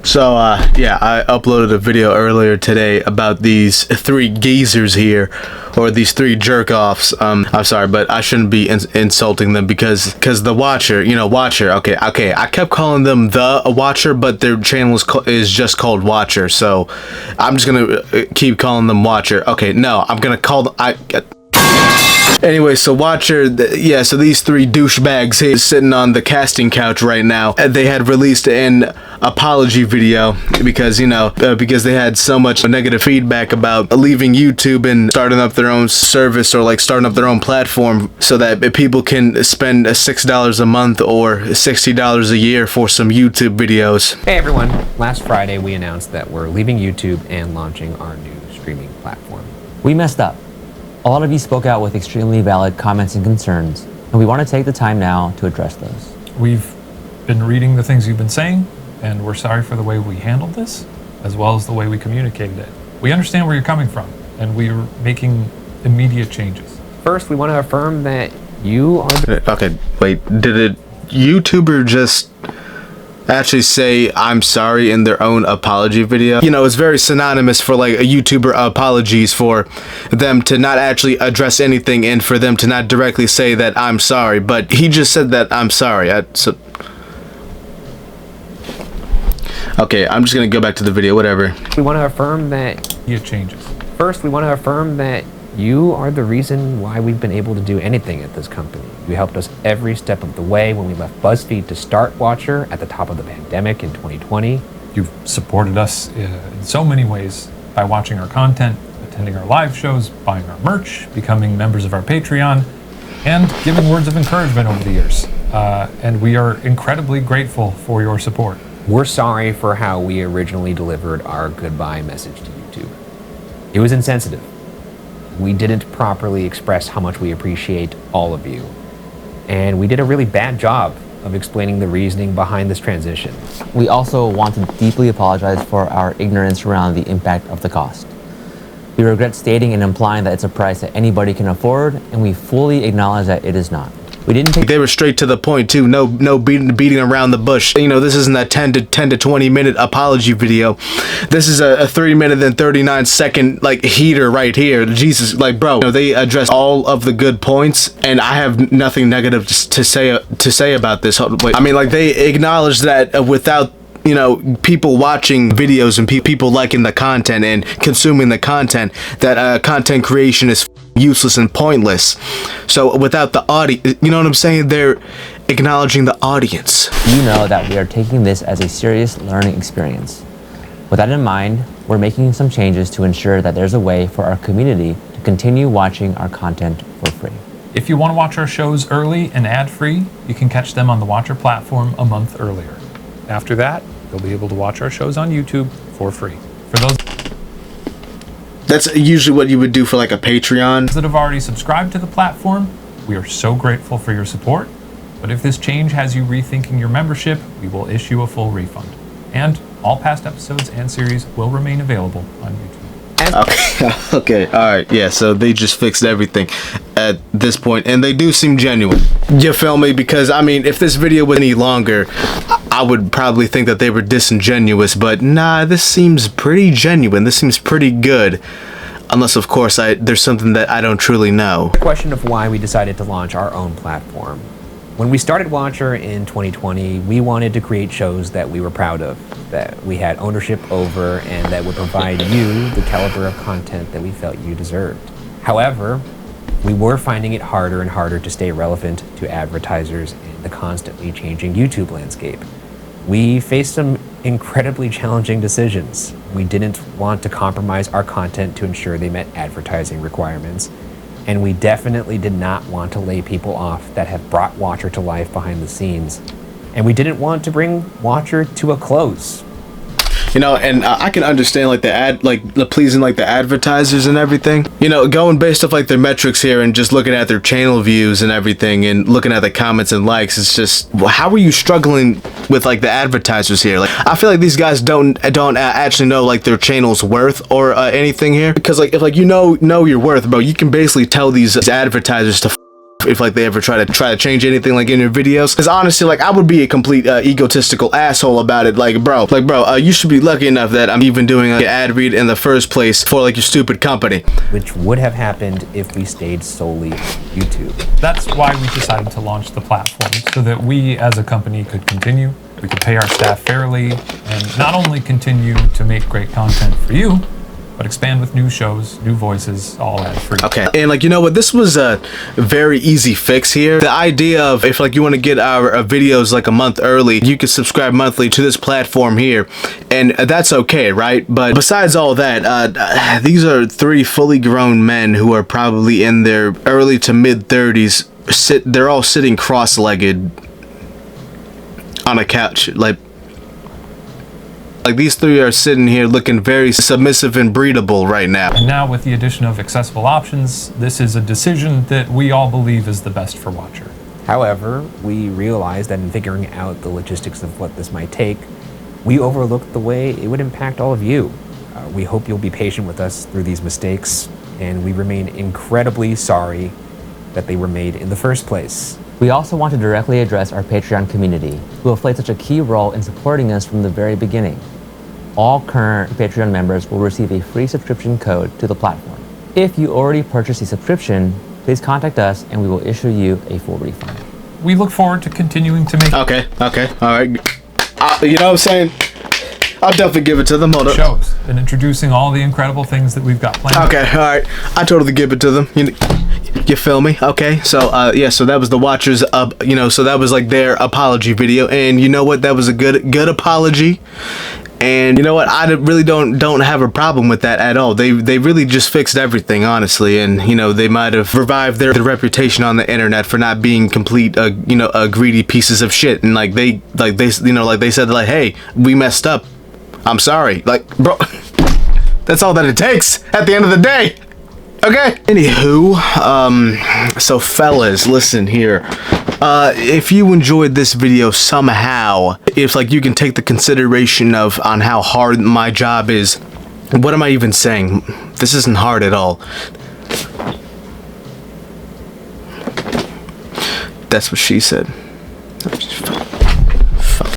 So yeah, I uploaded a video earlier today about these three geezers here, or these three jerk-offs. I'm sorry, but I shouldn't be insulting them because the Watcher, Watcher. Okay, I kept calling them the Watcher, but their channel is just called Watcher. So I'm just gonna keep calling them Watcher. Okay, no, I'm gonna call them. Anyway, so Watcher, yeah, so these three douchebags here sitting on the casting couch right now, they had released an apology video because, because they had so much negative feedback about leaving YouTube and starting up their own service, or like starting up their own platform so that people can spend $6 a month or $60 a year for some YouTube videos. Hey everyone, last Friday we announced that we're leaving YouTube and launching our new streaming platform. We messed up. A lot of you spoke out with extremely valid comments and concerns, and we want to take the time now to address those. We've been reading the things you've been saying, and we're sorry for the way we handled this, as well as the way we communicated it. We understand where you're coming from, and we're making immediate changes. First, we want to affirm that you are the... Okay, wait, did a YouTuber just actually say I'm sorry in their own apology video? It's very synonymous for like a YouTuber apologies for them to not actually address anything and for them to not directly say that I'm sorry, but he just said that I'm sorry. Okay, I'm just gonna go back to the video, whatever. We want to affirm that... It changes. First, we want to affirm that you are the reason why we've been able to do anything at this company. You helped us every step of the way when we left BuzzFeed to start Watcher at the top of the pandemic in 2020. You've supported us in so many ways by watching our content, attending our live shows, buying our merch, becoming members of our Patreon, and giving words of encouragement over the years. And we are incredibly grateful for your support. We're sorry for how we originally delivered our goodbye message to YouTube. It was insensitive. We didn't properly express how much we appreciate all of you. And we did a really bad job of explaining the reasoning behind this transition. We also want to deeply apologize for our ignorance around the impact of the cost. We regret stating and implying that it's a price that anybody can afford, and we fully acknowledge that it is not. We didn't take... They were straight to the point too. No beating around the bush. This isn't a 10 to 20 minute apology video. This is a 3-minute and 39-second like heater right here. Jesus, like bro, they address all of the good points, and I have nothing negative to say about this. I mean, like they acknowledge that without people watching videos and people liking the content and consuming the content, that content creation is useless and pointless. So without the audience, you know what I'm saying? They're acknowledging the audience. You know that we are taking this as a serious learning experience. With that in mind, we're making some changes to ensure that there's a way for our community to continue watching our content for free. If you want to watch our shows early and ad-free, you can catch them on the Watcher platform a month earlier. After that, you'll be able to watch our shows on YouTube for free. For those That's usually what you would do for like a Patreon. that have already subscribed to the platform, we are so grateful for your support. But if this change has you rethinking your membership, we will issue a full refund. And all past episodes and series will remain available on YouTube. Okay, alright, yeah, so they just fixed everything at this point, and they do seem genuine. You feel me? Because, I mean, if this video was any longer, I would probably think that they were disingenuous, but nah, this seems pretty genuine. This seems pretty good. Unless, of course, there's something that I don't truly know. The question of why we decided to launch our own platform. When we started Watcher in 2020, we wanted to create shows that we were proud of, that we had ownership over, and that would provide you the caliber of content that we felt you deserved. However, we were finding it harder and harder to stay relevant to advertisers in the constantly changing YouTube landscape. We faced some incredibly challenging decisions. We didn't want to compromise our content to ensure they met advertising requirements. And we definitely did not want to lay people off that have brought Watcher to life behind the scenes. And we didn't want to bring Watcher to a close. And I can understand like the pleasing like the advertisers and everything. Going based off like their metrics here and just looking at their channel views and everything and looking at the comments and likes. It's just, how are you struggling with like the advertisers here? Like, I feel like these guys don't actually know like their channel's worth or anything here. Because like if like you know your worth, bro, you can basically tell these advertisers to if like they ever try to change anything like in your videos, because honestly, like I would be a complete egotistical asshole about it. Like bro, you should be lucky enough that I'm even doing an ad read in the first place for like your stupid company. Which would have happened if we stayed solely on YouTube. That's why we decided to launch the platform, so that we as a company could continue, we could pay our staff fairly, and not only continue to make great content for you, but expand with new shows, new voices, all ad free. Okay, and like, you know what, this was a very easy fix here. The idea of if like you want to get our videos like a month early, you can subscribe monthly to this platform here, and that's okay, right? But besides all that, these are three fully grown men who are probably in their early to mid 30s. They're all sitting cross-legged on a couch, like these three are sitting here looking very submissive and breedable right now. And now with the addition of accessible options, this is a decision that we all believe is the best for Watcher. However, we realized that in figuring out the logistics of what this might take, we overlooked the way it would impact all of you. We hope you'll be patient with us through these mistakes, and we remain incredibly sorry that they were made in the first place. We also want to directly address our Patreon community, who have played such a key role in supporting us from the very beginning. All current Patreon members will receive a free subscription code to the platform. If you already purchased a subscription, please contact us and we will issue you a full refund. We look forward to continuing to make Okay, all right. You know what I'm saying? I'll definitely give it to them. Hold up. shows and introducing all the incredible things that we've got planned. Okay, all right. I totally give it to them. You feel me? Okay, so yeah, so that was the Watchers so that was like their apology video, and you know what? That was a good apology. And you know what? I really don't have a problem with that at all. They really just fixed everything, honestly. And you know, they might have revived their reputation on the internet for not being complete greedy pieces of shit. And like they said, like, hey, we messed up. I'm sorry. Like, bro, that's all that it takes at the end of the day. Okay. Anywho, so fellas, listen here. If you enjoyed this video somehow, if like you can take the consideration on how hard my job is, what am I even saying? This isn't hard at all. That's what she said.